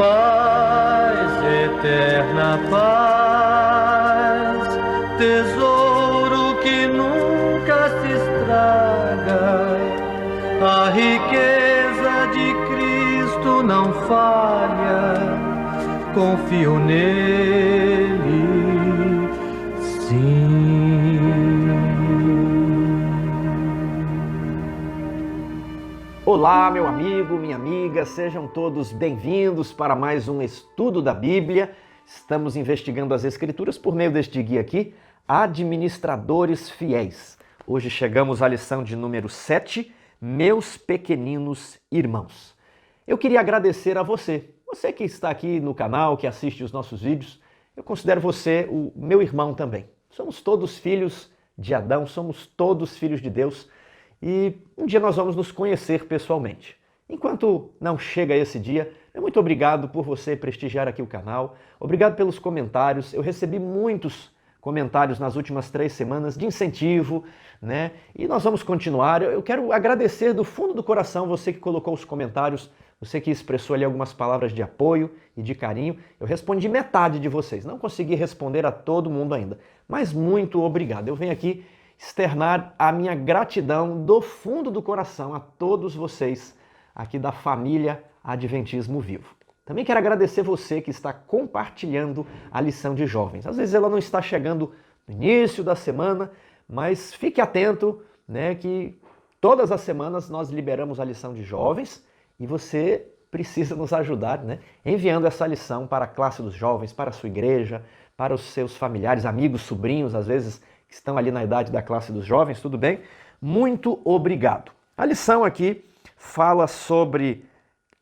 Paz, eterna paz, tesouro que nunca se estraga. A riqueza de Cristo não falha, confio nele, sim. Olá, meu amigo, minha amiga, sejam todos bem-vindos para mais um estudo da Bíblia. Estamos investigando as Escrituras por meio deste guia aqui, Administradores Fiéis. Hoje chegamos à lição de número 7, Meus Pequeninos Irmãos. Eu queria agradecer a você que está aqui no canal, que assiste os nossos vídeos. Eu considero você o meu irmão também. Somos todos filhos de Adão, somos todos filhos de Deus. E um dia nós vamos nos conhecer pessoalmente. Enquanto não chega esse dia, muito obrigado por você prestigiar aqui o canal. Obrigado pelos comentários. Eu recebi muitos comentários nas últimas 3 semanas de incentivo, né? E nós vamos continuar. Eu quero agradecer do fundo do coração você que colocou os comentários, você que expressou ali algumas palavras de apoio e de carinho. Eu respondi metade de vocês. Não consegui responder a todo mundo ainda, mas muito obrigado. Eu venho aqui externar a minha gratidão do fundo do coração a todos vocês aqui da família Adventismo Vivo. Também quero agradecer você que está compartilhando a lição de jovens. Às vezes ela não está chegando no início da semana, mas fique atento, né, que todas as semanas nós liberamos a lição de jovens e você precisa nos ajudar, né, enviando essa lição para a classe dos jovens, para a sua igreja, para os seus familiares, amigos, sobrinhos, às vezes que estão ali na idade da classe dos jovens, tudo bem? Muito obrigado. A lição aqui fala sobre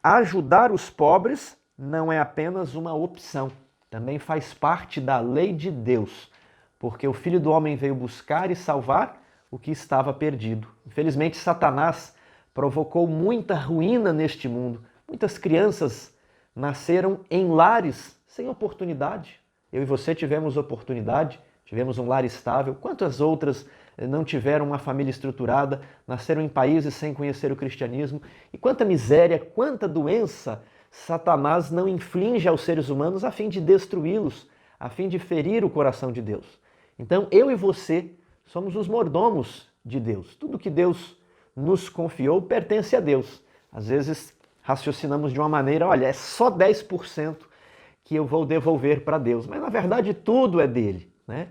ajudar os pobres não é apenas uma opção, também faz parte da lei de Deus, porque o Filho do Homem veio buscar e salvar o que estava perdido. Infelizmente, Satanás provocou muita ruína neste mundo. Muitas crianças nasceram em lares sem oportunidade. Eu e você tivemos oportunidade, tivemos um lar estável. Quantas outras não tiveram uma família estruturada, nasceram em países sem conhecer o cristianismo? E quanta miséria, quanta doença Satanás não inflige aos seres humanos a fim de destruí-los, a fim de ferir o coração de Deus. Então, eu e você somos os mordomos de Deus. Tudo que Deus nos confiou pertence a Deus. Às vezes, raciocinamos de uma maneira, olha, é só 10% que eu vou devolver para Deus. Mas, na verdade, tudo é dele, né?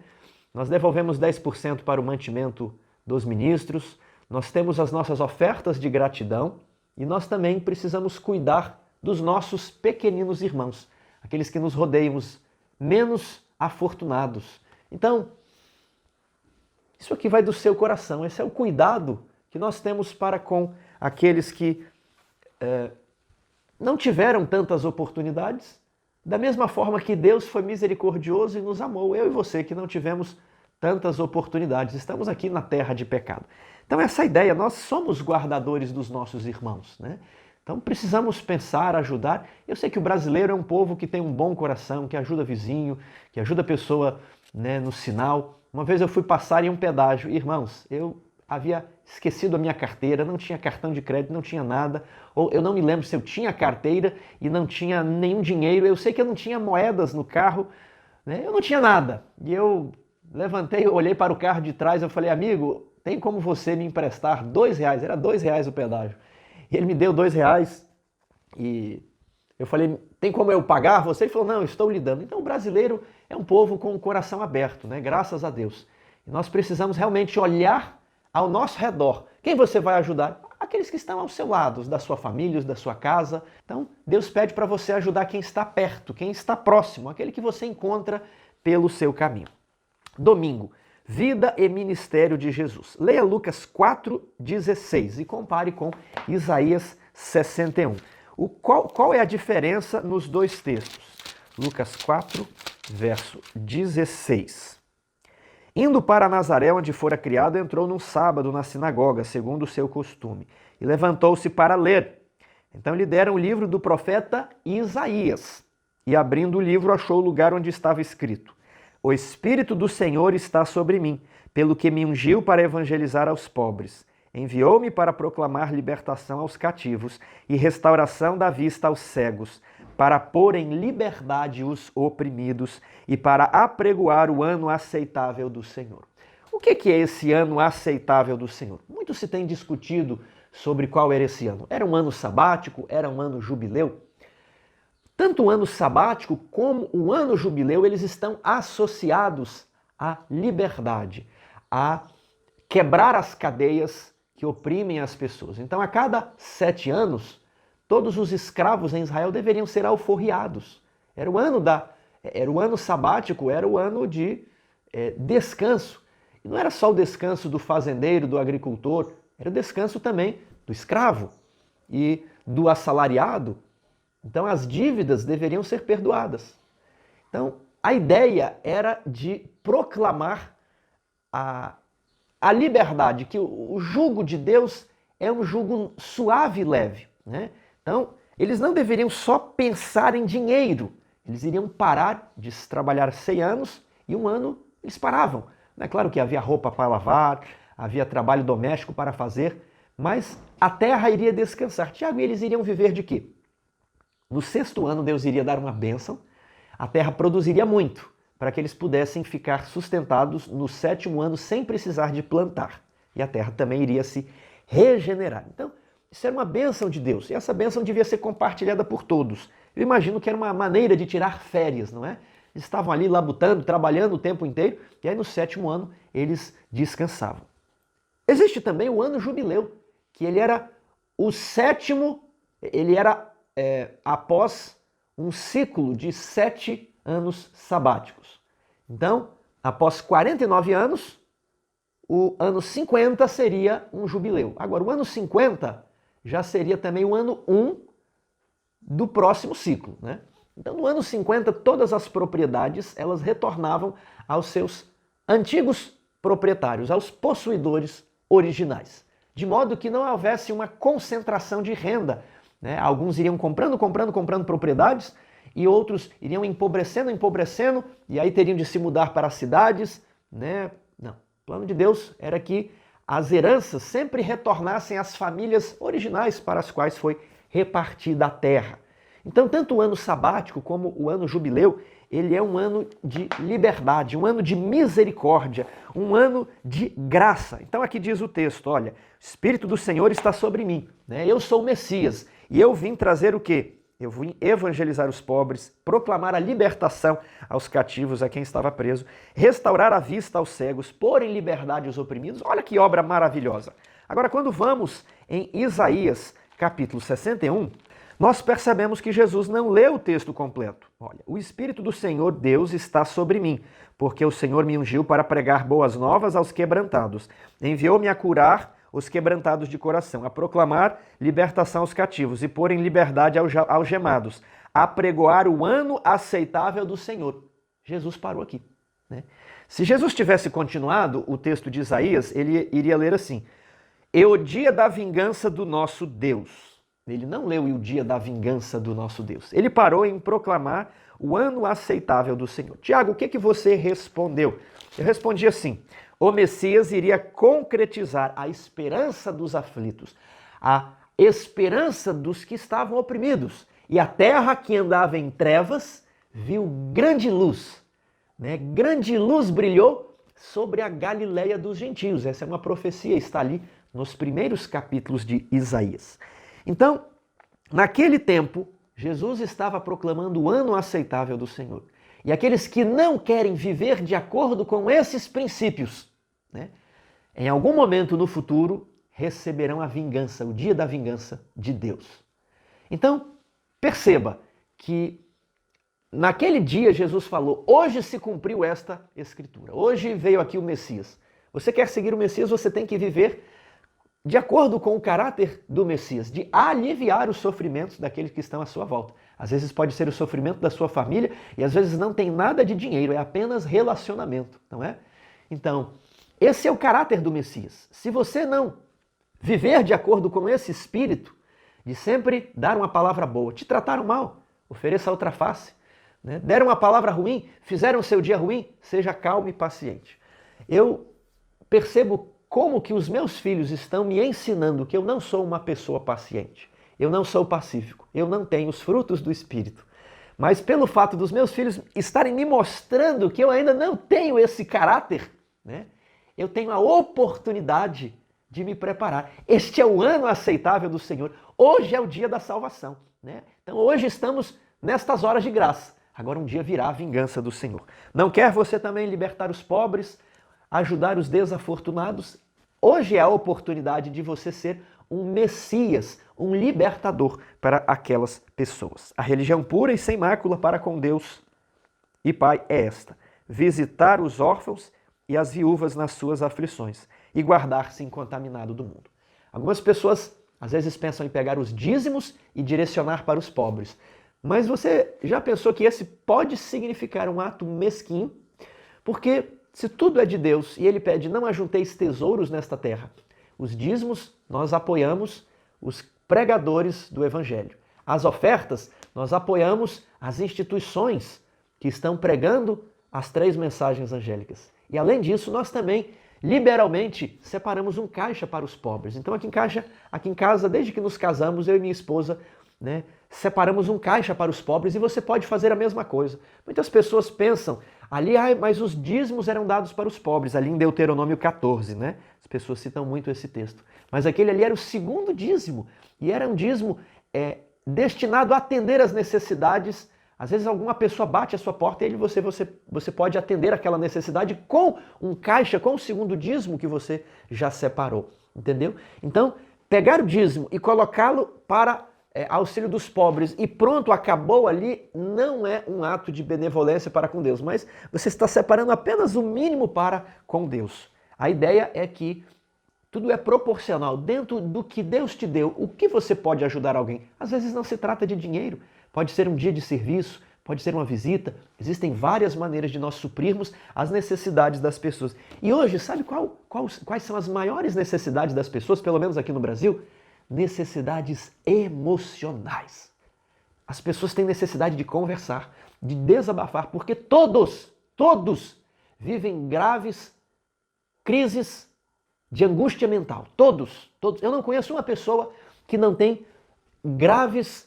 Nós devolvemos 10% para o mantimento dos ministros, nós temos as nossas ofertas de gratidão e nós também precisamos cuidar dos nossos pequeninos irmãos, aqueles que nos rodeiam, os menos afortunados. Então, isso aqui vai do seu coração, esse é o cuidado que nós temos para com aqueles que não tiveram tantas oportunidades. Da mesma forma que Deus foi misericordioso e nos amou, eu e você que não tivemos tantas oportunidades, estamos aqui na terra de pecado. Então essa ideia, nós somos guardadores dos nossos irmãos, né? Então precisamos pensar, ajudar. Eu sei que o brasileiro é um povo que tem um bom coração, que ajuda vizinho, que ajuda a pessoa, né, no sinal. Uma vez eu fui passar em um pedágio, irmãos, eu havia esquecido a minha carteira, não tinha cartão de crédito, não tinha nada, ou eu não me lembro se eu tinha carteira e não tinha nenhum dinheiro, eu sei que eu não tinha moedas no carro, né? Eu não tinha nada. E eu levantei, olhei para o carro de trás, eu falei, amigo, tem como você me emprestar R$2? Era R$2 o pedágio. E ele me deu R$2 e eu falei, tem como eu pagar você? Ele falou, não, eu estou lhe dando. Então o brasileiro é um povo com o coração aberto, né? Graças a Deus. E nós precisamos realmente olhar ao nosso redor. Quem você vai ajudar? Aqueles que estão ao seu lado, os da sua família, os da sua casa. Então, Deus pede para você ajudar quem está perto, quem está próximo, aquele que você encontra pelo seu caminho. Domingo, vida e ministério de Jesus. Leia Lucas 4,16 e compare com Isaías 61. Qual é a diferença nos dois textos? Lucas 4, verso 16. Indo para Nazaré, onde fora criado, entrou num sábado na sinagoga, segundo o seu costume, e levantou-se para ler. Então lhe deram o livro do profeta Isaías, e abrindo o livro achou o lugar onde estava escrito: O Espírito do Senhor está sobre mim, pelo que me ungiu para evangelizar aos pobres. Enviou-me para proclamar libertação aos cativos e restauração da vista aos cegos, para pôr em liberdade os oprimidos e para apregoar o ano aceitável do Senhor. O que é esse ano aceitável do Senhor? Muito se tem discutido sobre qual era esse ano. Era um ano sabático? Era um ano jubileu? Tanto o ano sabático como o ano jubileu, eles estão associados à liberdade, a quebrar as cadeias que oprimem as pessoas. Então, a cada 7 anos, todos os escravos em Israel deveriam ser alforriados. Era o ano sabático, era o ano de descanso. E não era só o descanso do fazendeiro, do agricultor, era o descanso também do escravo e do assalariado. Então, as dívidas deveriam ser perdoadas. Então, a ideia era de proclamar a liberdade, que o jugo de Deus é um jugo suave e leve, né? Então, eles não deveriam só pensar em dinheiro, eles iriam parar de trabalhar 100 anos e um ano eles paravam. É claro que havia roupa para lavar, havia trabalho doméstico para fazer, mas a terra iria descansar. Tiago, e eles iriam viver de quê? No 6º ano, Deus iria dar uma bênção, a terra produziria muito, para que eles pudessem ficar sustentados no 7º ano sem precisar de plantar. E a terra também iria se regenerar. Então, isso era uma bênção de Deus, e essa bênção devia ser compartilhada por todos. Eu imagino que era uma maneira de tirar férias, não é? Eles estavam ali labutando, trabalhando o tempo inteiro, e aí no 7º ano eles descansavam. Existe também o ano jubileu, que ele era o 7º, ele era após um ciclo de 7 anos sabáticos. Então, após 49 anos, o ano 50 seria um jubileu. Agora, o ano 50 já seria também o ano 1 do próximo ciclo, né? Então, no ano 50, todas as propriedades, elas retornavam aos seus antigos proprietários, aos possuidores originais. De modo que não houvesse uma concentração de renda, né? Alguns iriam comprando propriedades e outros iriam empobrecendo, e aí teriam de se mudar para as cidades, né? Não. O plano de Deus era que as heranças sempre retornassem às famílias originais para as quais foi repartida a terra. Então, tanto o ano sabático como o ano jubileu, ele é um ano de liberdade, um ano de misericórdia, um ano de graça. Então, aqui diz o texto, olha, o Espírito do Senhor está sobre mim, né? Eu sou o Messias e eu vim trazer o quê? Eu vim evangelizar os pobres, proclamar a libertação aos cativos, a quem estava preso, restaurar a vista aos cegos, pôr em liberdade os oprimidos. Olha que obra maravilhosa. Agora, quando vamos em Isaías, capítulo 61, nós percebemos que Jesus não leu o texto completo. Olha, o Espírito do Senhor Deus está sobre mim, porque o Senhor me ungiu para pregar boas novas aos quebrantados. Enviou-me a curar os quebrantados de coração, a proclamar libertação aos cativos e pôr em liberdade algemados, a pregoar o ano aceitável do Senhor. Jesus parou aqui, né? Se Jesus tivesse continuado o texto de Isaías, ele iria ler assim, e o dia da vingança do nosso Deus. Ele não leu o dia da vingança do nosso Deus. Ele parou em proclamar o ano aceitável do Senhor. Tiago, o que você respondeu? Eu respondi assim, o Messias iria concretizar a esperança dos aflitos, a esperança dos que estavam oprimidos. E a terra que andava em trevas viu grande luz, né? Grande luz brilhou sobre a Galileia dos gentios. Essa é uma profecia, está ali nos primeiros capítulos de Isaías. Então, naquele tempo, Jesus estava proclamando o ano aceitável do Senhor. E aqueles que não querem viver de acordo com esses princípios, né, em algum momento no futuro, receberão a vingança, o dia da vingança de Deus. Então, perceba que naquele dia Jesus falou, hoje se cumpriu esta escritura, hoje veio aqui o Messias. Você quer seguir o Messias, você tem que viver de acordo com o caráter do Messias, de aliviar os sofrimentos daqueles que estão à sua volta. Às vezes pode ser o sofrimento da sua família e às vezes não tem nada de dinheiro, é apenas relacionamento, não é? Então, esse é o caráter do Messias. Se você não viver de acordo com esse espírito, de sempre dar uma palavra boa, te trataram mal, ofereça outra face, né? Deram uma palavra ruim, fizeram o seu dia ruim, seja calmo e paciente. Eu percebo como que os meus filhos estão me ensinando que eu não sou uma pessoa paciente. eu não sou pacífico, eu não tenho os frutos do Espírito. Mas pelo fato dos meus filhos estarem me mostrando que eu ainda não tenho esse caráter, né? Eu tenho a oportunidade de me preparar. Este é o ano aceitável do Senhor. Hoje é o dia da salvação, né? Então hoje estamos nestas horas de graça. Agora um dia virá a vingança do Senhor. Não quer você também libertar os pobres, ajudar os desafortunados? Hoje é a oportunidade de você ser um Messias, um libertador para aquelas pessoas. A religião pura e sem mácula para com Deus e Pai é esta: visitar os órfãos e as viúvas nas suas aflições e guardar-se incontaminado do mundo. Algumas pessoas às vezes pensam em pegar os dízimos e direcionar para os pobres. Mas você já pensou que esse pode significar um ato mesquinho? Porque se tudo é de Deus e Ele pede não ajunteis tesouros nesta terra, os dízimos nós apoiamos os pregadores do Evangelho. As ofertas nós apoiamos as instituições que estão pregando as 3 mensagens angélicas. E além disso, nós também liberalmente separamos um caixa para os pobres. Então aqui em casa, desde que nos casamos, eu e minha esposa, né, separamos um caixa para os pobres e você pode fazer a mesma coisa. Muitas pessoas pensam ali, mas os dízimos eram dados para os pobres, ali em Deuteronômio 14, né? As pessoas citam muito esse texto. Mas aquele ali era o segundo dízimo e era um dízimo destinado a atender as necessidades. Às vezes alguma pessoa bate a sua porta e você pode atender aquela necessidade com um caixa, com o segundo dízimo que você já separou, entendeu? Então, pegar o dízimo e colocá-lo para auxílio dos pobres e pronto, acabou ali, não é um ato de benevolência para com Deus, mas você está separando apenas o mínimo para com Deus. A ideia é que tudo é proporcional, dentro do que Deus te deu, o que você pode ajudar alguém. Às vezes não se trata de dinheiro, pode ser um dia de serviço, pode ser uma visita, existem várias maneiras de nós suprirmos as necessidades das pessoas. E hoje, sabe quais são as maiores necessidades das pessoas, pelo menos aqui no Brasil? Necessidades emocionais. As pessoas têm necessidade de conversar, de desabafar, porque todos vivem graves crises de angústia mental. Todos. Eu não conheço uma pessoa que não tem graves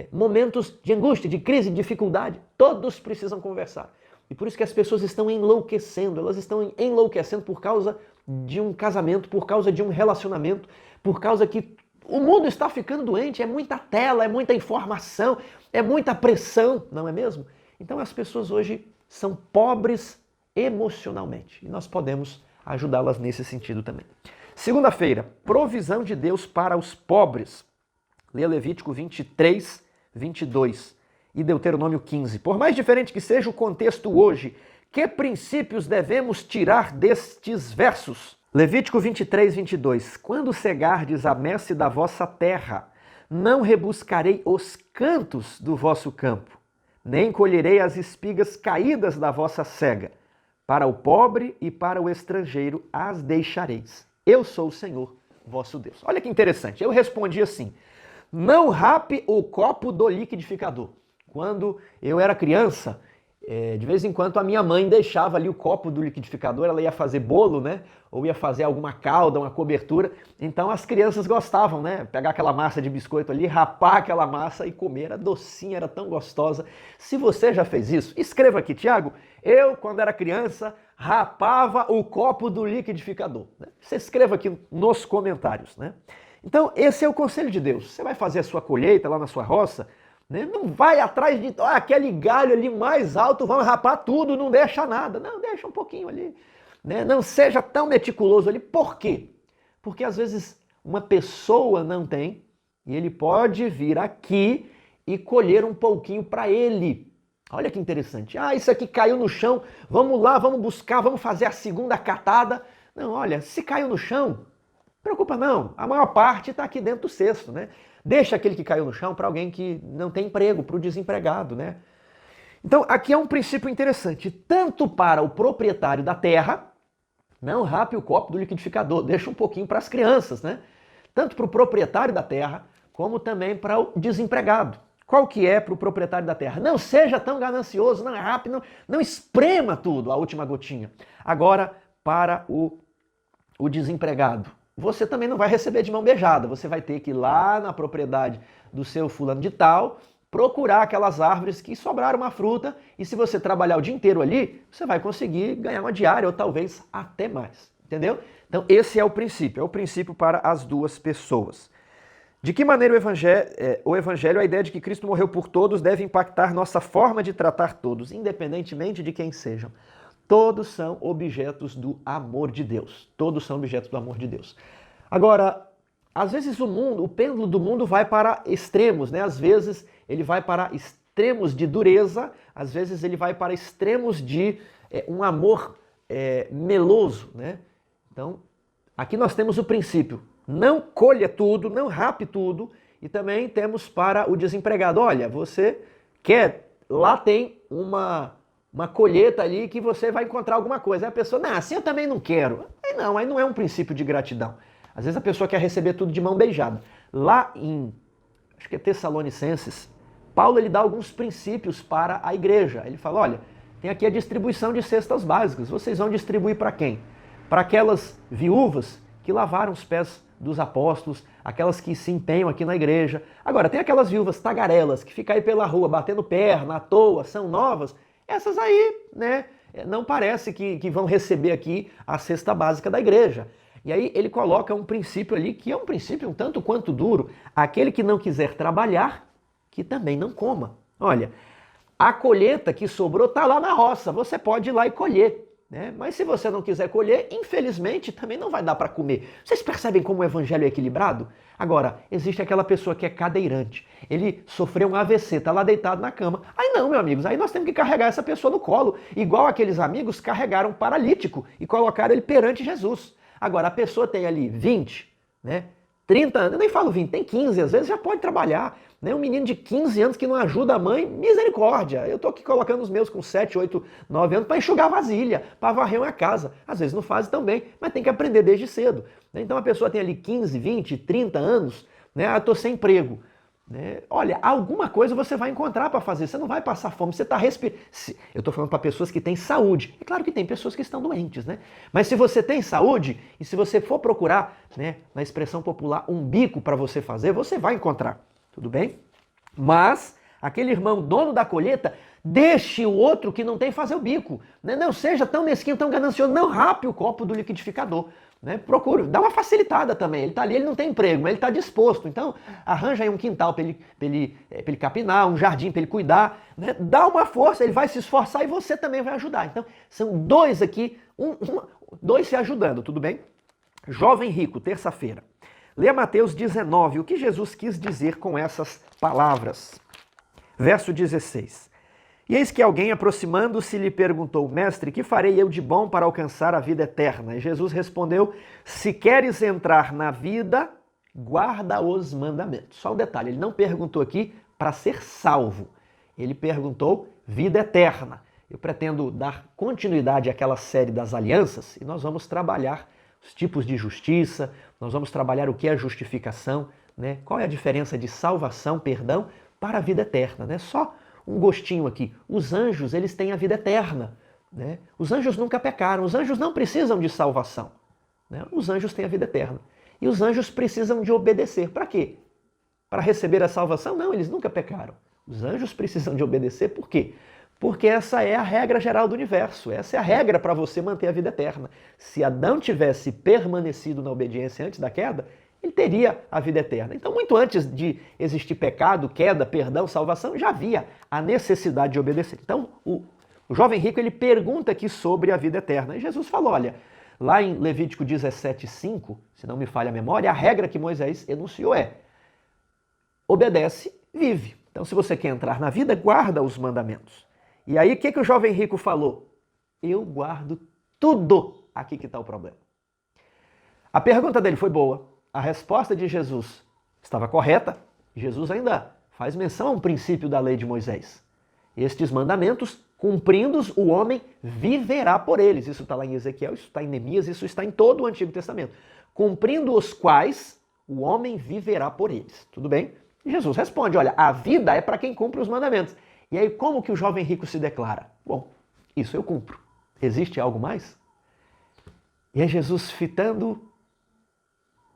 momentos de angústia, de crise, de dificuldade. Todos precisam conversar. E por isso que as pessoas estão enlouquecendo. Elas estão enlouquecendo por causa de um casamento, por causa de um relacionamento, por causa que o mundo está ficando doente. É muita tela, é muita informação, é muita pressão, não é mesmo? Então as pessoas hoje são pobres emocionalmente. E nós podemos ajudá-las nesse sentido também. Segunda-feira, provisão de Deus para os pobres. Leia Levítico 23, 22 e Deuteronômio 15. Por mais diferente que seja o contexto hoje, que princípios devemos tirar destes versos? Levítico 23, 22. Quando cegardes a messe da vossa terra, não rebuscarei os cantos do vosso campo, nem colherei as espigas caídas da vossa cega. Para o pobre e para o estrangeiro as deixareis. Eu sou o Senhor, vosso Deus. Olha que interessante. Eu respondi assim: não rape o copo do liquidificador. Quando eu era criança, de vez em quando a minha mãe deixava ali o copo do liquidificador, ela ia fazer bolo, né? Ou ia fazer alguma calda, uma cobertura. Então as crianças gostavam, né? Pegar aquela massa de biscoito ali, rapar aquela massa e comer. Era docinha, era tão gostosa. Se você já fez isso, escreva aqui, Tiago. Eu, quando era criança, rapava o copo do liquidificador. Você escreva aqui nos comentários, né? Então, esse é o conselho de Deus. Você vai fazer a sua colheita lá na sua roça, né? Não vai atrás de aquele galho ali mais alto, vamos rapar tudo, não deixa nada. Não, deixa um pouquinho ali. Né? Não seja tão meticuloso ali. Por quê? Porque às vezes uma pessoa não tem e ele pode vir aqui e colher um pouquinho para ele. Olha que interessante. Isso aqui caiu no chão, vamos lá, vamos buscar, vamos fazer a segunda catada. Não, olha, se caiu no chão, não preocupa não, a maior parte está aqui dentro do cesto, né? Deixa aquele que caiu no chão para alguém que não tem emprego, para o desempregado, né? Então, aqui é um princípio interessante, tanto para o proprietário da terra, não rape o copo do liquidificador, deixa um pouquinho para as crianças, né? Tanto para o proprietário da terra, como também para o desempregado. Qual que é para o proprietário da terra? Não seja tão ganancioso, não rape, não esprema tudo, a última gotinha. Agora, para o desempregado, você também não vai receber de mão beijada. Você vai ter que ir lá na propriedade do seu fulano de tal, procurar aquelas árvores que sobraram uma fruta, e se você trabalhar o dia inteiro ali, você vai conseguir ganhar uma diária ou talvez até mais, entendeu? Então esse é o princípio para as duas pessoas. De que maneira o evangelho, a ideia de que Cristo morreu por todos, deve impactar nossa forma de tratar todos, independentemente de quem sejam. Todos são objetos do amor de Deus. Todos são objetos do amor de Deus. Agora, às vezes o pêndulo do mundo vai para extremos, né? Às vezes ele vai para extremos de dureza, às vezes ele vai para extremos de um amor meloso, né? Então, aqui nós temos o princípio: não colha tudo, não rape tudo, e também temos para o desempregado: olha, você quer, lá tem uma colheita ali que você vai encontrar alguma coisa. Aí a pessoa, não, assim eu também não quero. Aí não é um princípio de gratidão. Às vezes a pessoa quer receber tudo de mão beijada. Lá em, acho que é Tessalonicenses, Paulo ele dá alguns princípios para a igreja. Ele fala, olha, tem aqui a distribuição de cestas básicas. Vocês vão distribuir para quem? Para aquelas viúvas que lavaram os pés dos apóstolos, aquelas que se empenham aqui na igreja. Agora, tem aquelas viúvas tagarelas que ficam aí pela rua batendo perna à toa, são novas. Essas aí, né, não parece que vão receber aqui a cesta básica da igreja. E aí ele coloca um princípio ali, que é um princípio um tanto quanto duro: aquele que não quiser trabalhar, que também não coma. Olha, a colheita que sobrou está lá na roça, você pode ir lá e colher, né? Mas se você não quiser colher, infelizmente também não vai dar para comer. Vocês percebem como o evangelho é equilibrado? Agora, existe aquela pessoa que é cadeirante, ele sofreu um AVC, está lá deitado na cama. Aí não, meus amigos, aí nós temos que carregar essa pessoa no colo, igual aqueles amigos carregaram um paralítico e colocaram ele perante Jesus. Agora, a pessoa tem ali 20, né, 30 anos, eu nem falo 20, tem 15, às vezes já pode trabalhar. Né? Um menino de 15 anos que não ajuda a mãe, misericórdia. Eu estou aqui colocando os meus com 7, 8, 9 anos para enxugar vasilha, para varrer uma casa. Às vezes não fazem tão bem, mas tem que aprender desde cedo. Né? Então a pessoa tem ali 15, 20, 30 anos, né? Eu estou sem emprego. Né? Olha, alguma coisa você vai encontrar para fazer, você não vai passar fome, você está respirando. Eu estou falando para pessoas que têm saúde. É claro que tem pessoas que estão doentes, né? Mas se você tem saúde e se você for procurar, né, na expressão popular, um bico para você fazer, você vai encontrar. Tudo bem? Mas aquele irmão dono da colheita, deixe o outro que não tem fazer o bico. Né? Não seja tão mesquinho, tão ganancioso, não rape o copo do liquidificador. Né? Procure, dá uma facilitada também. Ele está ali, ele não tem emprego, mas ele está disposto. Então, arranja aí um quintal para ele capinar, um jardim para ele cuidar. Né? Dá uma força, ele vai se esforçar e você também vai ajudar. Então, são dois aqui, dois se ajudando, tudo bem? Jovem rico, terça-feira. Leia Mateus 19, o que Jesus quis dizer com essas palavras. Verso 16. E eis que alguém, aproximando-se, lhe perguntou, mestre, que farei eu de bom para alcançar a vida eterna? E Jesus respondeu, se queres entrar na vida, guarda os mandamentos. Só um detalhe, ele não perguntou aqui para ser salvo. Ele perguntou vida eterna. Eu pretendo dar continuidade àquela série das alianças e nós vamos trabalhar os tipos de justiça, nós vamos trabalhar o que é justificação, né? Qual é a diferença de salvação, perdão, para a vida eterna, né? Só um gostinho aqui. Os anjos, eles têm a vida eterna, né? Os anjos nunca pecaram, os anjos não precisam de salvação, né? Os anjos têm a vida eterna. E os anjos precisam de obedecer. Para quê? Para receber a salvação? Não, eles nunca pecaram. Os anjos precisam de obedecer, por quê? Porque essa é a regra geral do universo, essa é a regra para você manter a vida eterna. Se Adão tivesse permanecido na obediência antes da queda, ele teria a vida eterna. Então, muito antes de existir pecado, queda, perdão, salvação, já havia a necessidade de obedecer. Então, o jovem rico, ele pergunta aqui sobre a vida eterna. E Jesus falou, olha, lá em Levítico 17:5, se não me falha a memória, a regra que Moisés enunciou é, obedece, vive. Então, se você quer entrar na vida, guarda os mandamentos. E aí, o que o jovem rico falou? Eu guardo tudo. Aqui que está o problema. A pergunta dele foi boa. A resposta de Jesus estava correta. Jesus ainda faz menção a um princípio da lei de Moisés. Estes mandamentos, cumprindo-os, o homem viverá por eles. Isso está lá em Ezequiel, isso está em Neemias, isso está em todo o Antigo Testamento. Cumprindo os quais, o homem viverá por eles. Tudo bem? E Jesus responde, olha, a vida é para quem cumpre os mandamentos. E aí, como que o jovem rico se declara? Bom, isso eu cumpro. Existe algo mais? E é Jesus fitando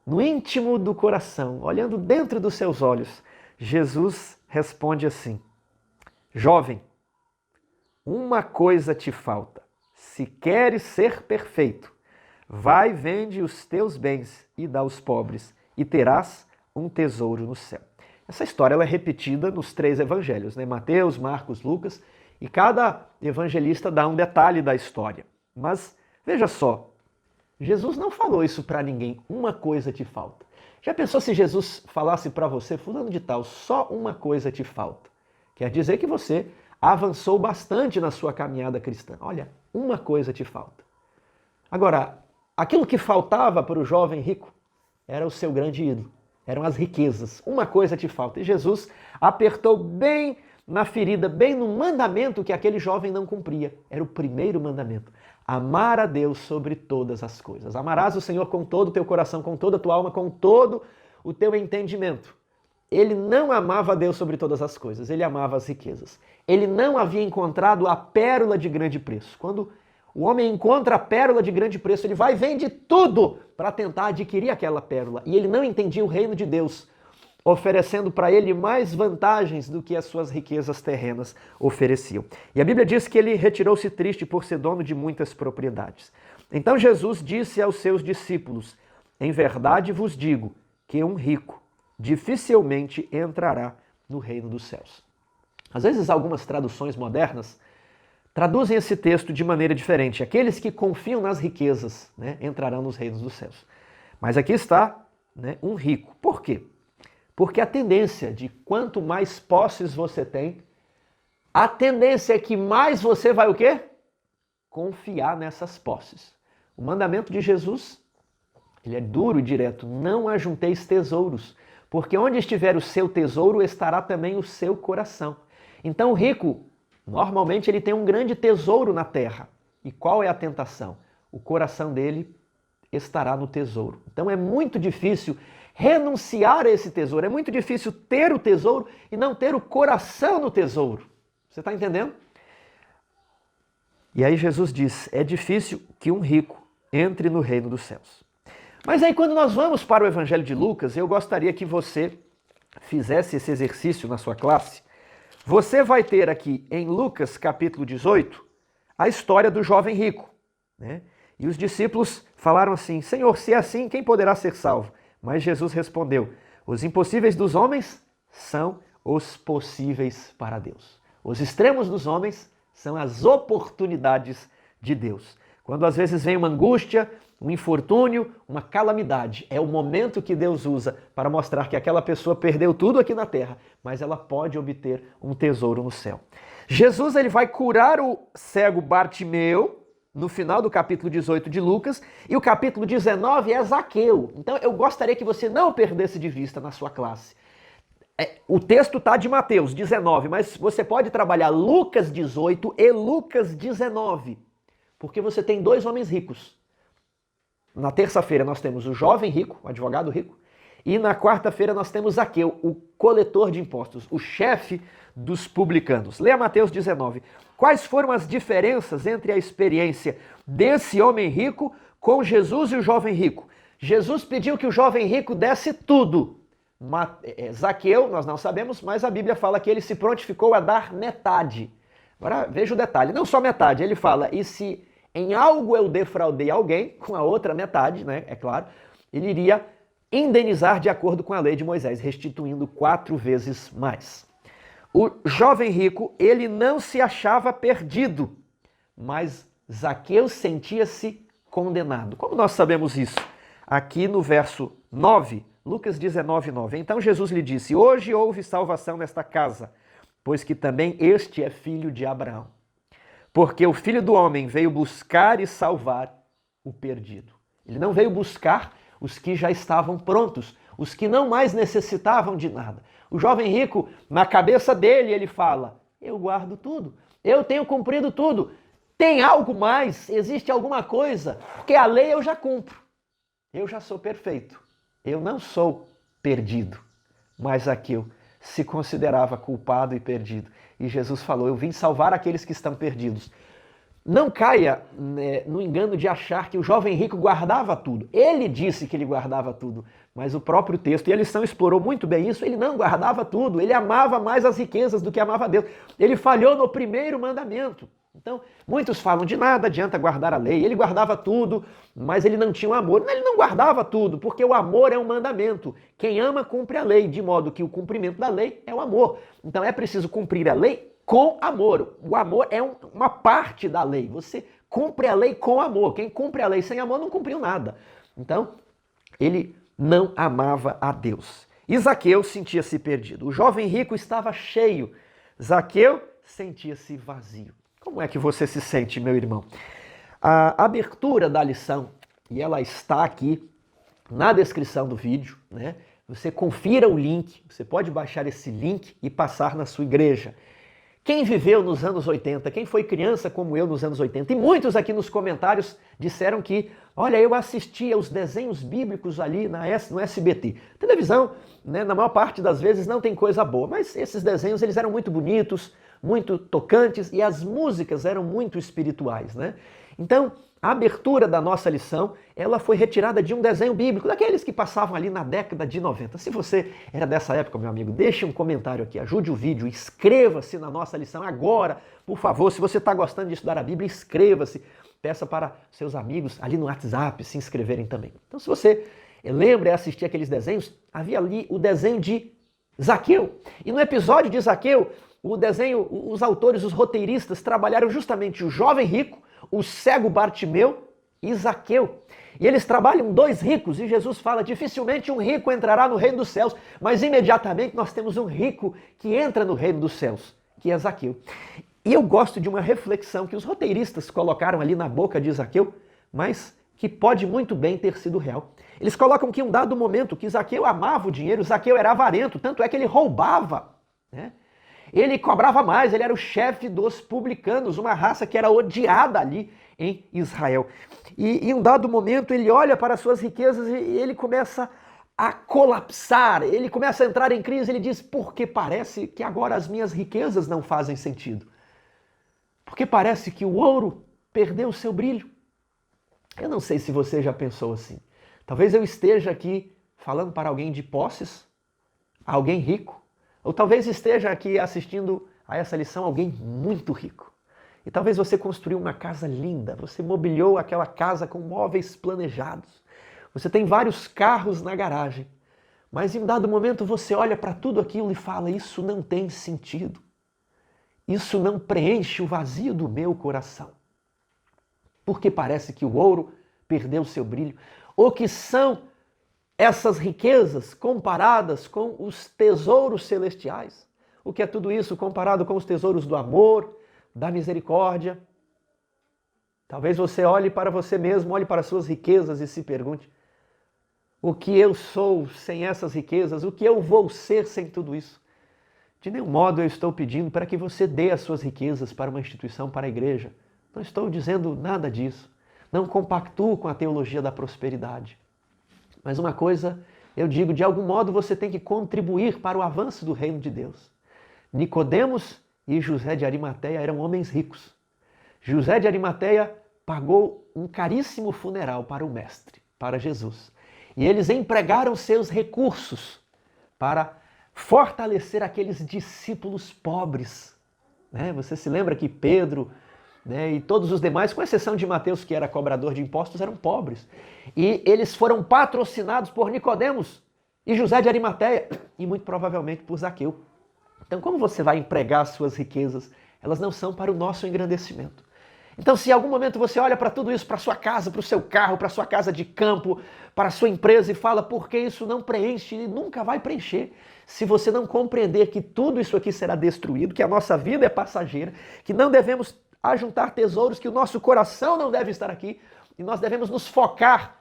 no íntimo do coração, olhando dentro dos seus olhos, Jesus responde assim: jovem, uma coisa te falta. Se queres ser perfeito, vai, vende os teus bens e dá aos pobres, e terás um tesouro no céu. Essa história ela é repetida nos 3 evangelhos, né? Mateus, Marcos, Lucas, e cada evangelista dá um detalhe da história. Mas veja só, Jesus não falou isso para ninguém, uma coisa te falta. Já pensou se Jesus falasse para você, fulano de tal, só uma coisa te falta? Quer dizer que você avançou bastante na sua caminhada cristã. Olha, uma coisa te falta. Agora, aquilo que faltava para o jovem rico era o seu grande ídolo, eram as riquezas. Uma coisa te falta. E Jesus apertou bem na ferida, bem no mandamento que aquele jovem não cumpria. Era o primeiro mandamento. Amar a Deus sobre todas as coisas. Amarás o Senhor com todo o teu coração, com toda a tua alma, com todo o teu entendimento. Ele não amava a Deus sobre todas as coisas, ele amava as riquezas. Ele não havia encontrado a pérola de grande preço. Quando o homem encontra a pérola de grande preço, ele vai e vende tudo para tentar adquirir aquela pérola. E ele não entendia o reino de Deus, oferecendo para ele mais vantagens do que as suas riquezas terrenas ofereciam. E a Bíblia diz que ele retirou-se triste por ser dono de muitas propriedades. Então Jesus disse aos seus discípulos: em verdade vos digo que um rico dificilmente entrará no reino dos céus. Às vezes algumas traduções modernas traduzem esse texto de maneira diferente. Aqueles que confiam nas riquezas, né, entrarão nos reinos dos céus. Mas aqui está, né, um rico. Por quê? Porque a tendência de quanto mais posses você tem, a tendência é que mais você vai o quê? Confiar nessas posses. O mandamento de Jesus, ele é duro e direto. Não ajunteis tesouros, porque onde estiver o seu tesouro, estará também o seu coração. Então o rico, normalmente ele tem um grande tesouro na terra. E qual é a tentação? O coração dele estará no tesouro. Então é muito difícil renunciar a esse tesouro. É muito difícil ter o tesouro e não ter o coração no tesouro. Você está entendendo? E aí Jesus diz, é difícil que um rico entre no reino dos céus. Mas aí quando nós vamos para o Evangelho de Lucas, eu gostaria que você fizesse esse exercício na sua classe. Você vai ter aqui em Lucas capítulo 18 a história do jovem rico, né? E os discípulos falaram assim, Senhor, se é assim, quem poderá ser salvo? Mas Jesus respondeu, os impossíveis dos homens são os possíveis para Deus. Os extremos dos homens são as oportunidades de Deus. Quando às vezes vem uma angústia, um infortúnio, uma calamidade, é o momento que Deus usa para mostrar que aquela pessoa perdeu tudo aqui na terra, mas ela pode obter um tesouro no céu. Jesus ele vai curar o cego Bartimeu, no final do capítulo 18 de Lucas, e o capítulo 19 é Zaqueu. Então eu gostaria que você não perdesse de vista na sua classe. O texto está de Mateus 19, mas você pode trabalhar Lucas 18 e Lucas 19, porque você tem dois homens ricos. Na terça-feira nós temos o jovem rico, o advogado rico, e na quarta-feira nós temos Zaqueu, o coletor de impostos, o chefe dos publicanos. Leia Mateus 19. Quais foram as diferenças entre a experiência desse homem rico com Jesus e o jovem rico? Jesus pediu que o jovem rico desse tudo. Zaqueu, nós não sabemos, mas a Bíblia fala que ele se prontificou a dar metade. Agora veja o detalhe, não só metade, ele fala, e se em algo eu defraudei alguém, com a outra metade, né, é claro, ele iria indenizar de acordo com a lei de Moisés, restituindo 4 vezes mais. O jovem rico, ele não se achava perdido, mas Zaqueu sentia-se condenado. Como nós sabemos isso? Aqui no verso 9, Lucas 19, 9. Então Jesus lhe disse, hoje houve salvação nesta casa, pois que também este é filho de Abraão. Porque o Filho do Homem veio buscar e salvar o perdido. Ele não veio buscar os que já estavam prontos, os que não mais necessitavam de nada. O jovem rico, na cabeça dele, ele fala, eu guardo tudo, eu tenho cumprido tudo. Tem algo mais? Existe alguma coisa? Porque a lei eu já cumpro. Eu já sou perfeito. Eu não sou perdido. Mas Zaqueu se considerava culpado e perdido. E Jesus falou, eu vim salvar aqueles que estão perdidos. não caia, né, no engano de achar que o jovem rico guardava tudo. Ele disse que ele guardava tudo, mas o próprio texto, e a lição explorou muito bem isso, ele não guardava tudo, ele amava mais as riquezas do que amava Deus. Ele falhou no primeiro mandamento. Então, muitos falam de nada adianta guardar a lei. Ele guardava tudo, mas ele não tinha o amor. Ele não guardava tudo, porque o amor é um mandamento. Quem ama cumpre a lei, de modo que o cumprimento da lei é o amor. Então é preciso cumprir a lei com amor. O amor é uma parte da lei. Você cumpre a lei com amor. Quem cumpre a lei sem amor não cumpriu nada. Então, ele não amava a Deus. E Zaqueu sentia-se perdido. O jovem rico estava cheio. Zaqueu sentia-se vazio. Como é que você se sente, meu irmão? A abertura da lição, e ela está aqui na descrição do vídeo, né? Você confira o link, você pode baixar esse link e passar na sua igreja. Quem viveu nos anos 80, quem foi criança como eu nos anos 80, e muitos aqui nos comentários disseram que, olha, eu assistia os desenhos bíblicos ali no SBT. Televisão, né, na maior parte das vezes não tem coisa boa, mas esses desenhos eles eram muito bonitos, muito tocantes e as músicas eram muito espirituais, né? Então, a abertura da nossa lição, ela foi retirada de um desenho bíblico, daqueles que passavam ali na década de 90. Se você era dessa época, meu amigo, deixe um comentário aqui, ajude o vídeo, inscreva-se na nossa lição agora, por favor. Se você está gostando de estudar a Bíblia, inscreva-se. Peça para seus amigos ali no WhatsApp se inscreverem também. Então, se você lembra e assistir aqueles desenhos, havia ali o desenho de Zaqueu. E no episódio de Zaqueu, o desenho, os autores, os roteiristas trabalharam justamente o jovem rico, o cego Bartimeu e Zaqueu. E eles trabalham dois ricos e Jesus fala, dificilmente um rico entrará no reino dos céus, mas imediatamente nós temos um rico que entra no reino dos céus, que é Zaqueu. E eu gosto de uma reflexão que os roteiristas colocaram ali na boca de Zaqueu, mas que pode muito bem ter sido real. Eles colocam que em um dado momento que Zaqueu amava o dinheiro, Zaqueu era avarento, tanto é que ele roubava, né? Ele cobrava mais, ele era o chefe dos publicanos, uma raça que era odiada ali em Israel. E em um dado momento ele olha para as suas riquezas e ele começa a colapsar, ele começa a entrar em crise, ele diz, porque parece que agora as minhas riquezas não fazem sentido. Porque parece que o ouro perdeu o seu brilho. Eu não sei se você já pensou assim. Talvez eu esteja aqui falando para alguém de posses, alguém rico, ou talvez esteja aqui assistindo a essa lição alguém muito rico. E talvez você construiu uma casa linda, você mobiliou aquela casa com móveis planejados. Você tem vários carros na garagem. Mas em um dado momento você olha para tudo aquilo e fala, isso não tem sentido. Isso não preenche o vazio do meu coração. Porque parece que o ouro perdeu seu brilho. O que são essas riquezas comparadas com os tesouros celestiais? O que é tudo isso comparado com os tesouros do amor, da misericórdia? Talvez você olhe para você mesmo, olhe para suas riquezas e se pergunte, o que eu sou sem essas riquezas? O que eu vou ser sem tudo isso? De nenhum modo eu estou pedindo para que você dê as suas riquezas para uma instituição, para a igreja. Não estou dizendo nada disso. Não compactuo com a teologia da prosperidade. Mas uma coisa eu digo, de algum modo você tem que contribuir para o avanço do reino de Deus. Nicodemos e José de Arimateia eram homens ricos. José de Arimateia pagou um caríssimo funeral para o mestre, para Jesus. E eles empregaram seus recursos para fortalecer aqueles discípulos pobres. Você se lembra que Pedro, e todos os demais, com exceção de Mateus, que era cobrador de impostos, eram pobres. E eles foram patrocinados por Nicodemos e José de Arimateia, e muito provavelmente por Zaqueu. Então, como você vai empregar as suas riquezas? Elas não são para o nosso engrandecimento. Então, se em algum momento você olha para tudo isso, para a sua casa, para o seu carro, para a sua casa de campo, para a sua empresa e fala, por que isso não preenche? E nunca vai preencher. Se você não compreender que tudo isso aqui será destruído, que a nossa vida é passageira, que não devemos ajuntar tesouros, que o nosso coração não deve estar aqui, e nós devemos nos focar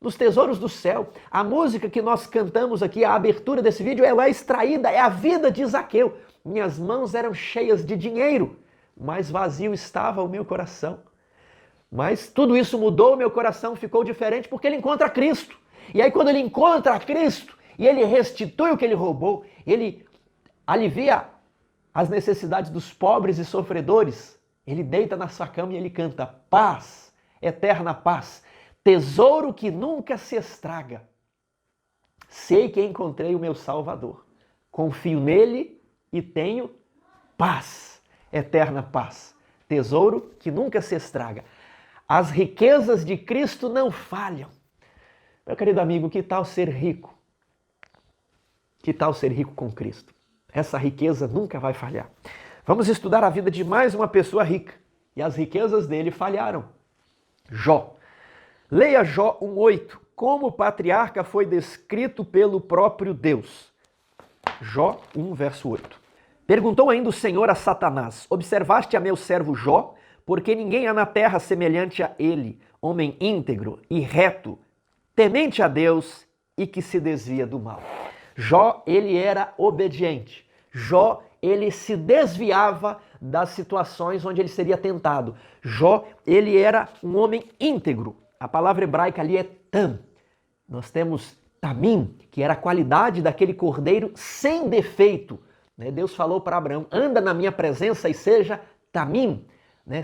nos tesouros do céu. A música que nós cantamos aqui, a abertura desse vídeo, ela é extraída, é a vida de Zaqueu. Minhas mãos eram cheias de dinheiro, mas vazio estava o meu coração. Mas tudo isso mudou, meu coração ficou diferente porque ele encontra Cristo. E aí quando ele encontra Cristo e ele restitui o que ele roubou, ele alivia as necessidades dos pobres e sofredores, Ele deita na sua cama e ele canta: paz, eterna paz, tesouro que nunca se estraga. Sei que encontrei o meu Salvador. Confio nele e tenho paz, eterna paz, tesouro que nunca se estraga. As riquezas de Cristo não falham. Meu querido amigo, que tal ser rico? Que tal ser rico com Cristo? Essa riqueza nunca vai falhar. Vamos estudar a vida de mais uma pessoa rica. E as riquezas dele falharam. Jó. Leia Jó 1:8. Como o patriarca foi descrito pelo próprio Deus. Jó 1, verso 8. Perguntou ainda o Senhor a Satanás: observaste a meu servo Jó? Porque ninguém há na terra semelhante a ele, homem íntegro e reto, temente a Deus e que se desvia do mal. Jó, ele era obediente. Jó, ele se desviava das situações onde ele seria tentado. Jó, ele era um homem íntegro. A palavra hebraica ali é tam. Nós temos tamim, que era a qualidade daquele cordeiro sem defeito. Deus falou para Abraão: anda na minha presença e seja tamim,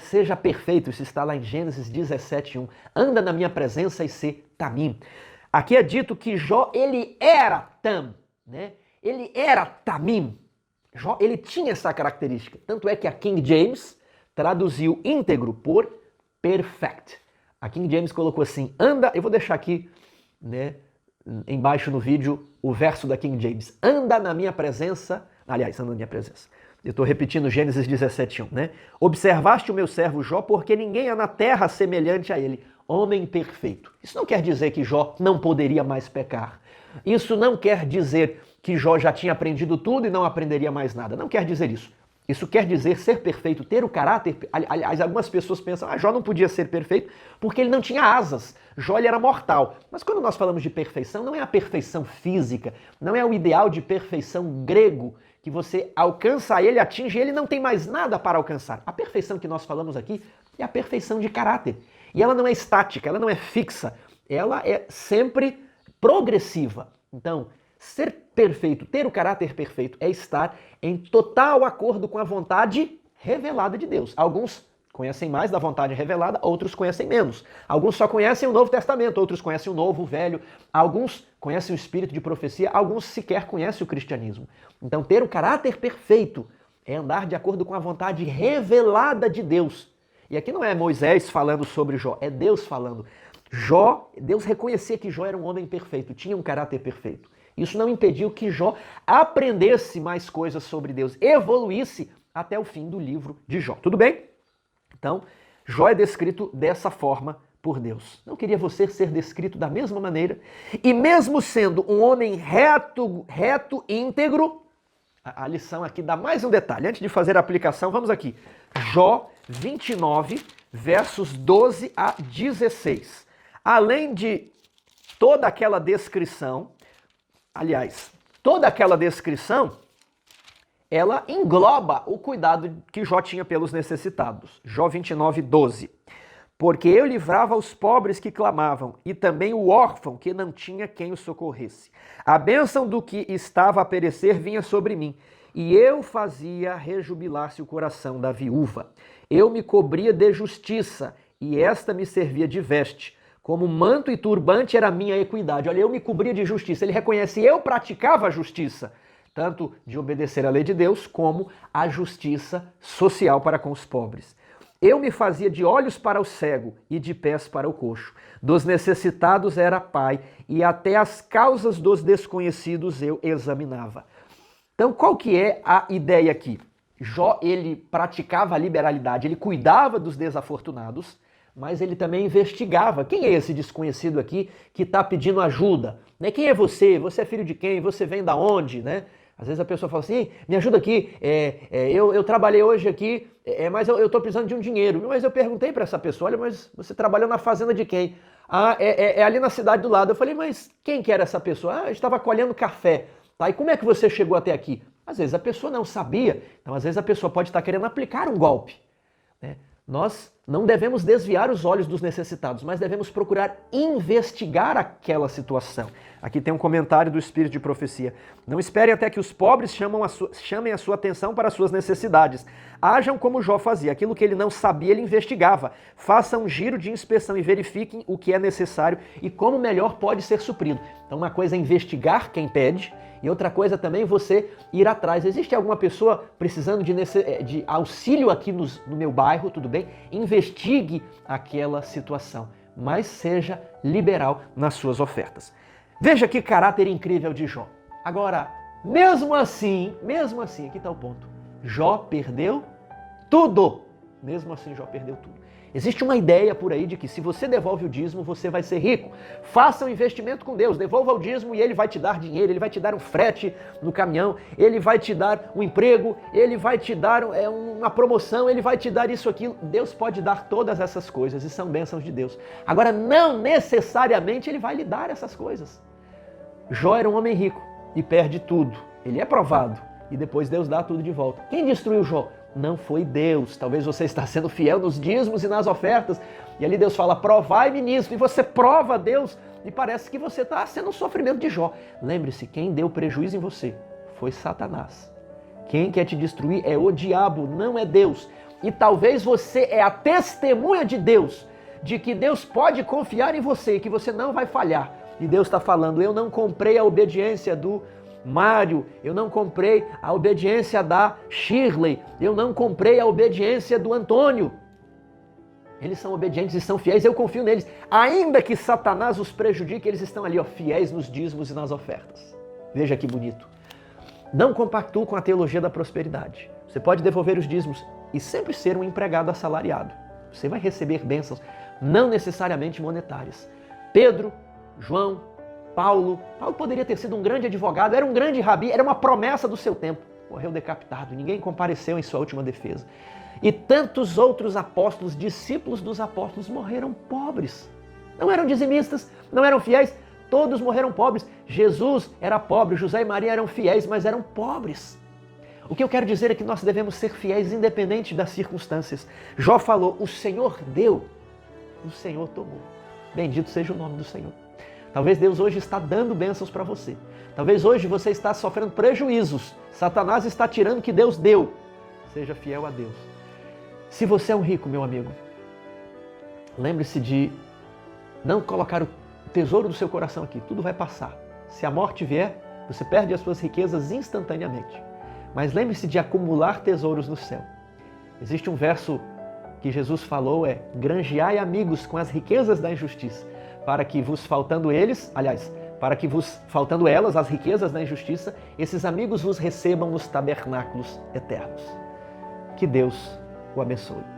seja perfeito. Isso está lá em Gênesis 17:1. Anda na minha presença e ser tamim. Aqui é dito que Jó, ele era tam, ele era tamim. Jó, ele tinha essa característica. Tanto é que a King James traduziu íntegro por perfect. A King James colocou assim: anda, eu vou deixar aqui, embaixo no vídeo, o verso da King James. Anda na minha presença, aliás, anda na minha presença. Eu estou repetindo Gênesis 17:1, Observaste o meu servo Jó, porque ninguém há na terra semelhante a ele, homem perfeito. Isso não quer dizer que Jó não poderia mais pecar. Isso não quer dizer que Jó já tinha aprendido tudo e não aprenderia mais nada. Não quer dizer isso. Isso quer dizer ser perfeito, ter o caráter. Aliás, algumas pessoas pensam: Jó não podia ser perfeito porque ele não tinha asas. Jó, ele era mortal. Mas quando nós falamos de perfeição, não é a perfeição física, não é o ideal de perfeição grego, que você alcança ele, atinge ele e não tem mais nada para alcançar. A perfeição que nós falamos aqui é a perfeição de caráter. E ela não é estática, ela não é fixa, ela é sempre progressiva. Então, ser perfeito, ter o caráter perfeito, é estar em total acordo com a vontade revelada de Deus. Alguns conhecem mais da vontade revelada, outros conhecem menos. Alguns só conhecem o Novo Testamento, outros conhecem o Novo, o Velho. Alguns conhecem o espírito de profecia, alguns sequer conhecem o cristianismo. Então, ter o caráter perfeito é andar de acordo com a vontade revelada de Deus. E aqui não é Moisés falando sobre Jó, é Deus falando. Jó, Deus reconhecia que Jó era um homem perfeito, tinha um caráter perfeito. Isso não impediu que Jó aprendesse mais coisas sobre Deus, evoluísse até o fim do livro de Jó. Tudo bem? Então, Jó é descrito dessa forma por Deus. Não queria você ser descrito da mesma maneira? E mesmo sendo um homem reto, íntegro, a lição aqui dá mais um detalhe. Antes de fazer a aplicação, vamos aqui. Jó 29, versos 12 a 16. Além de toda aquela descrição, ela engloba o cuidado que Jó tinha pelos necessitados. Jó 29, 12. Porque eu livrava os pobres que clamavam, e também o órfão que não tinha quem o socorresse. A bênção do que estava a perecer vinha sobre mim, e eu fazia rejubilar-se o coração da viúva. Eu me cobria de justiça, e esta me servia de veste. Como manto e turbante era a minha equidade. Olha, eu me cobria de justiça. Ele reconhece, eu praticava a justiça, tanto de obedecer à lei de Deus, como a justiça social para com os pobres. Eu me fazia de olhos para o cego e de pés para o coxo. Dos necessitados era pai, e até as causas dos desconhecidos eu examinava. Então, qual que é a ideia aqui? Jó, ele praticava a liberalidade, ele cuidava dos desafortunados, mas ele também investigava. Quem é esse desconhecido aqui que está pedindo ajuda? Quem é você? Você é filho de quem? Você vem da onde? Às vezes a pessoa fala assim: me ajuda aqui, eu trabalhei hoje aqui, mas eu estou precisando de um dinheiro. Mas eu perguntei para essa pessoa: olha, mas você trabalhou na fazenda de quem? É ali na cidade do lado. Eu falei: mas quem que era essa pessoa? Eu estava colhendo café. Tá, e como é que você chegou até aqui? Às vezes a pessoa não sabia, então às vezes a pessoa pode estar querendo aplicar um golpe. Nós Não devemos desviar os olhos dos necessitados, mas devemos procurar investigar aquela situação. Aqui tem um comentário do Espírito de Profecia. Não esperem até que os pobres chamem a sua atenção para as suas necessidades. Ajam como Jó fazia. Aquilo que ele não sabia, ele investigava. Façam um giro de inspeção e verifiquem o que é necessário e como melhor pode ser suprido. Então uma coisa é investigar quem pede, e outra coisa também é você ir atrás. Existe alguma pessoa precisando de auxílio aqui no meu bairro, tudo bem? Investigue aquela situação, mas seja liberal nas suas ofertas. Veja que caráter incrível de Jó. Agora, mesmo assim, aqui está o ponto. Jó perdeu tudo. Mesmo assim, Jó perdeu tudo. Existe uma ideia por aí de que se você devolve o dízimo, você vai ser rico. Faça um investimento com Deus, devolva o dízimo e Ele vai te dar dinheiro, Ele vai te dar um frete no caminhão, Ele vai te dar um emprego, Ele vai te dar uma promoção, Ele vai te dar isso, aquilo. Deus pode dar todas essas coisas e são bênçãos de Deus. Agora, não necessariamente Ele vai lhe dar essas coisas. Jó era um homem rico e perde tudo. Ele é provado e depois Deus dá tudo de volta. Quem destruiu Jó? Não foi Deus. Talvez você está sendo fiel nos dízimos e nas ofertas. E ali Deus fala, provai-me nisso. E você prova a Deus e parece que você está sendo um sofrimento de Jó. Lembre-se, quem deu prejuízo em você foi Satanás. Quem quer te destruir é o diabo, não é Deus. E talvez você é a testemunha de Deus, de que Deus pode confiar em você e que você não vai falhar. E Deus está falando, eu não comprei a obediência do Mário, eu não comprei a obediência da Shirley, eu não comprei a obediência do Antônio. Eles são obedientes e são fiéis, eu confio neles. Ainda que Satanás os prejudique, eles estão ali, fiéis nos dízimos e nas ofertas. Veja que bonito. Não compactue com a teologia da prosperidade. Você pode devolver os dízimos e sempre ser um empregado assalariado. Você vai receber bênçãos, não necessariamente monetárias. Pedro, João, Paulo poderia ter sido um grande advogado, era um grande rabi, era uma promessa do seu tempo. Morreu decapitado, ninguém compareceu em sua última defesa. E tantos outros apóstolos, discípulos dos apóstolos, morreram pobres. Não eram dizimistas, não eram fiéis, todos morreram pobres. Jesus era pobre, José e Maria eram fiéis, mas eram pobres. O que eu quero dizer é que nós devemos ser fiéis independente das circunstâncias. Jó falou, o Senhor deu, o Senhor tomou. Bendito seja o nome do Senhor. Talvez Deus hoje está dando bênçãos para você. Talvez hoje você está sofrendo prejuízos. Satanás está tirando o que Deus deu. Seja fiel a Deus. Se você é um rico, meu amigo, lembre-se de não colocar o tesouro do seu coração aqui. Tudo vai passar. Se a morte vier, você perde as suas riquezas instantaneamente. Mas lembre-se de acumular tesouros no céu. Existe um verso que Jesus falou, granjeai amigos com as riquezas da injustiça, para que vos faltando elas, as riquezas da injustiça, esses amigos vos recebam nos tabernáculos eternos. Que Deus o abençoe.